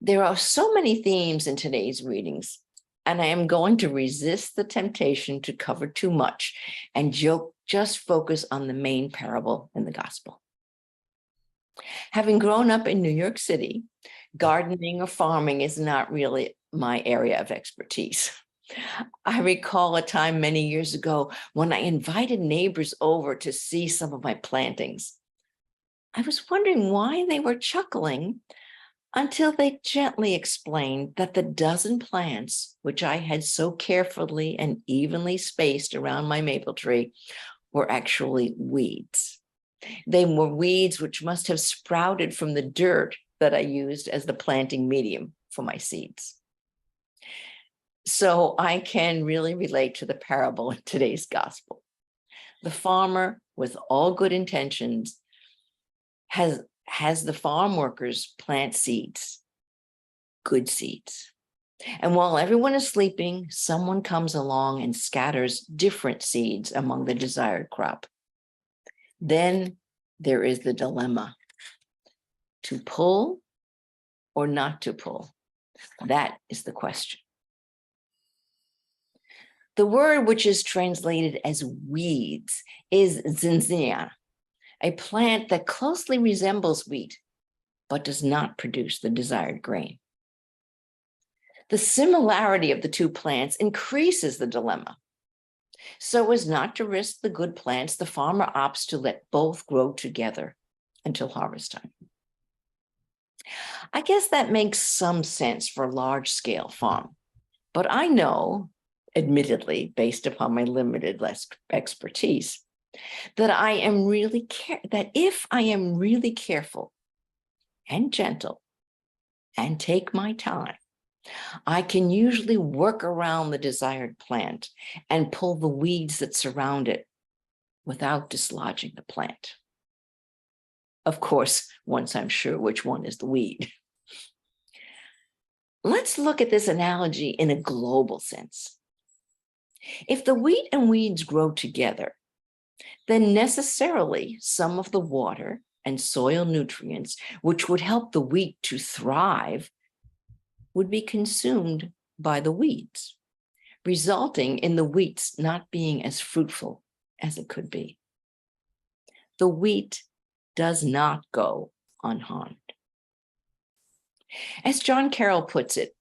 There are so many themes in today's readings, and I am going to resist the temptation to cover too much and just focus on the main parable in the gospel. Having grown up in New York City, gardening or farming is not really my area of expertise. I recall a time many years ago when I invited neighbors over to see some of my plantings. I was wondering why they were chuckling until they gently explained that the dozen plants, which I had so carefully and evenly spaced around my maple tree, were actually weeds. They were weeds which must have sprouted from the dirt that I used as the planting medium for my seeds. So I can really relate to the parable in today's gospel. The farmer, with all good intentions, has the farm workers plant seeds, good seeds. And while everyone is sleeping, someone comes along and scatters different seeds among the desired crop. Then there is the dilemma: to pull or not to pull. That is the question. The word which is translated as weeds is zinzia, a plant that closely resembles wheat, but does not produce the desired grain. The similarity of the two plants increases the dilemma. So as not to risk the good plants, the farmer opts to let both grow together until harvest time. I guess that makes some sense for a large-scale farm, but I know, admittedly, based upon my limited expertise, that if I am really careful and gentle and take my time, I can usually work around the desired plant and pull the weeds that surround it without dislodging the plant. Of course, once I'm sure which one is the weed. Let's look at this analogy in a global sense. If the wheat and weeds grow together, then necessarily some of the water and soil nutrients, which would help the wheat to thrive, would be consumed by the weeds, resulting in the wheat not being as fruitful as it could be. The wheat does not go unharmed. As John Carroll puts it,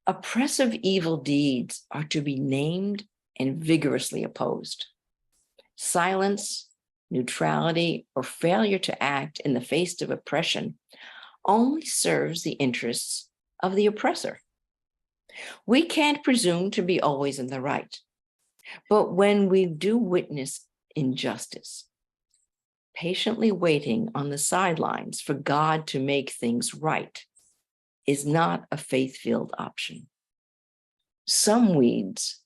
oppressive evil deeds are to be named and vigorously opposed. Silence, neutrality, or failure to act in the face of oppression only serves the interests of the oppressor. We can't presume to be always in the right, but when we do witness injustice, patiently waiting on the sidelines for God to make things right is not a faith-filled option. Some weeds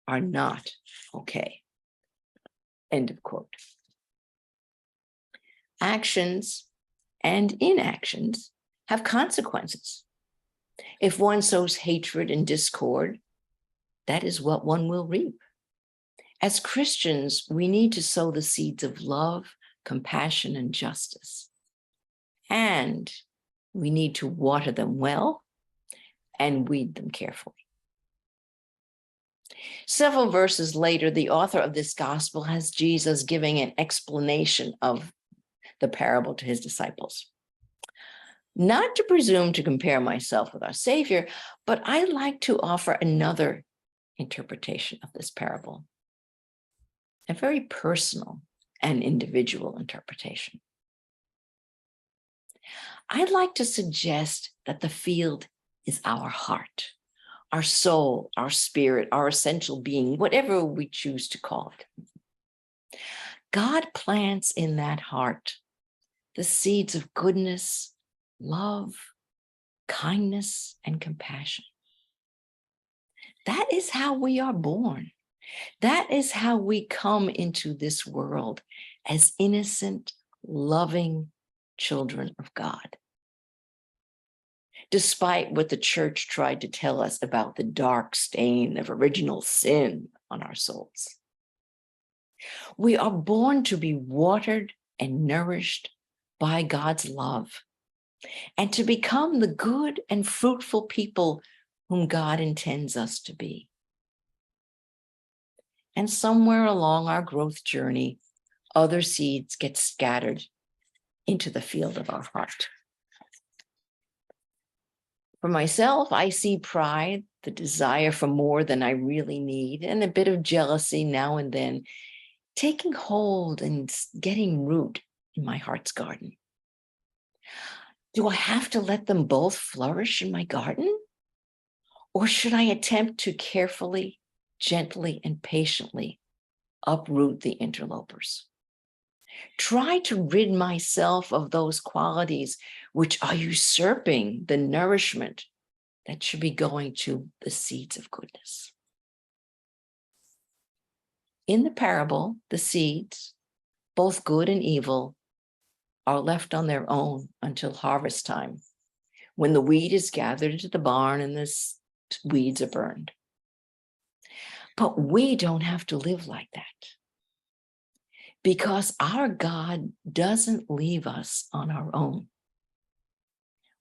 are not okay. End of quote. Actions and inactions have consequences. If one sows hatred and discord, that is what one will reap. As Christians, we need to sow the seeds of love, compassion, and justice. And we need to water them well and weed them carefully. Several verses later, the author of this gospel has Jesus giving an explanation of the parable to his disciples. Not to presume to compare myself with our Savior, but I like to offer another interpretation of this parable, a very personal and individual interpretation. I'd like to suggest that the field is our heart, our soul, our spirit, our essential being, whatever we choose to call it. God plants in that heart the seeds of goodness, love, kindness, and compassion. That is how we are born. That is how we come into this world as innocent, loving children of God. Despite what the church tried to tell us about the dark stain of original sin on our souls, we are born to be watered and nourished by God's love and to become the good and fruitful people whom God intends us to be. And somewhere along our growth journey, other seeds get scattered into the field of our heart. For myself, I see pride, the desire for more than I really need, and a bit of jealousy now and then taking hold and getting root in my heart's garden. Do I have to let them both flourish in my garden? Or should I attempt to carefully, gently, and patiently uproot the interlopers? Try to rid myself of those qualities which are usurping the nourishment that should be going to the seeds of goodness. In the parable, the seeds, both good and evil, are left on their own until harvest time, when the wheat is gathered into the barn and the weeds are burned. But we don't have to live like that, because our God doesn't leave us on our own.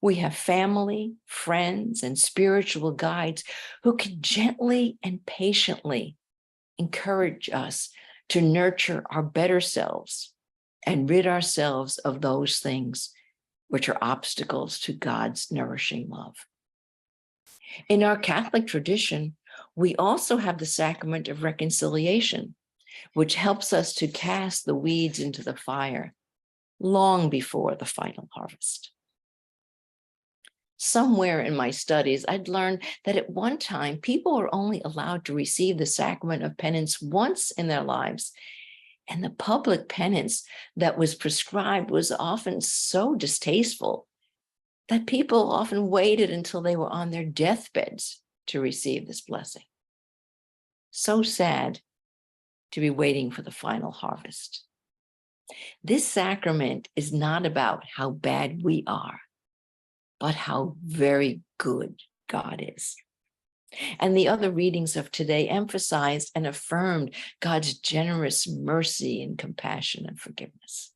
We have family, friends, and spiritual guides who can gently and patiently encourage us to nurture our better selves and rid ourselves of those things which are obstacles to God's nourishing love. In our Catholic tradition, we also have the sacrament of reconciliation, which helps us to cast the weeds into the fire long before the final harvest. Somewhere in my studies, I'd learned that at one time, people were only allowed to receive the sacrament of penance once in their lives. And the public penance that was prescribed was often so distasteful that people often waited until they were on their deathbeds to receive this blessing. So sad to be waiting for the final harvest. This sacrament is not about how bad we are, but how very good God is. And the other readings of today emphasized and affirmed God's generous mercy and compassion and forgiveness.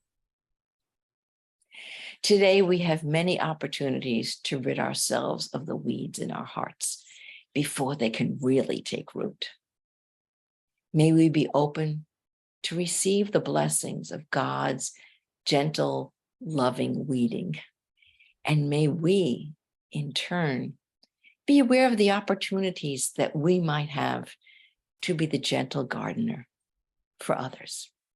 Today, we have many opportunities to rid ourselves of the weeds in our hearts before they can really take root. May we be open to receive the blessings of God's gentle, loving weeding. And may we, in turn, be aware of the opportunities that we might have to be the gentle gardener for others.